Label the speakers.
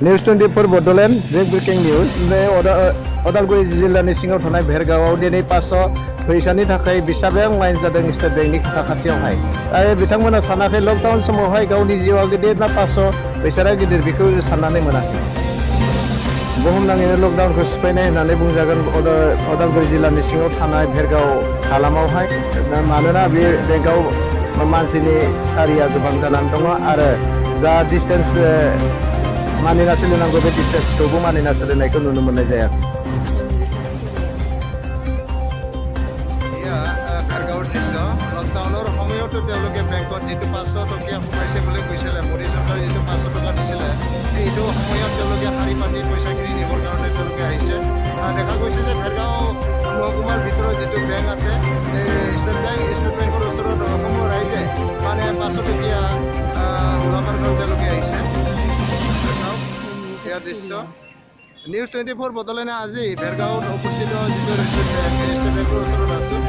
Speaker 1: News 24 Bodoland, breaking news. Odalguri जिल्लानि सिङाव थानाय भेरगावआव दिनै 500 फैसानि थाखाय बिसाबें लाइन जादों स्टेट बेंकनि खाथियावहाय। बिथांमोना सानाखै लकडाउन समावहाय गावनि जिउआ गिदिर ना 500 फैसाया गिदिर बेखौ साननानै मोनाखै। बुहुमनाङैनो लकडाउनखौ सिफायनाय होननानै बुंजागोन अदालगुरि जिल्लानि सिङाव थानाय भेरगाव हालामावहाय। मानोना बे बेंकआव मानसिनि सारिया गोबां जानानै दङ आरो जा डिस्टेन्स मानिना सोलिनांगौ बे डिस्टेन्सखौबो मानिना सोलिनायखौ नुनो मोननाय जायाखै। भेरगाव दृश्य लकडाउনৰ সময়তো তেওঁলোকে বেংকত যিটো 500 টকীয়া সোমাইছে বুলি কৈছিলে, মোদী চৰকাৰে যিটো 500 টকা দিছিলে, এইটো সময়ত তেওঁলোকে শাৰী পাতি পইচাখিনি নিবৰ কাৰণে তেওঁলোকে আহিছে। দেখা গৈছে যে ভেৰগাঁও মহকুমাৰ ভিতৰত যিটো বেংক আছে, ষ্টেট বেংকৰ ওচৰত অসমৰ ৰাইজে মানে 500 টকীয়া ওলাবৰ কাৰণে তেওঁলোকে আহিছে। এয়া দৃশ্য নিউজ 24 বদলেনে আজি ভেৰগাঁৱত উপস্থিত যিটো ষ্টেট বেংকৰ ওচৰত আছোঁ।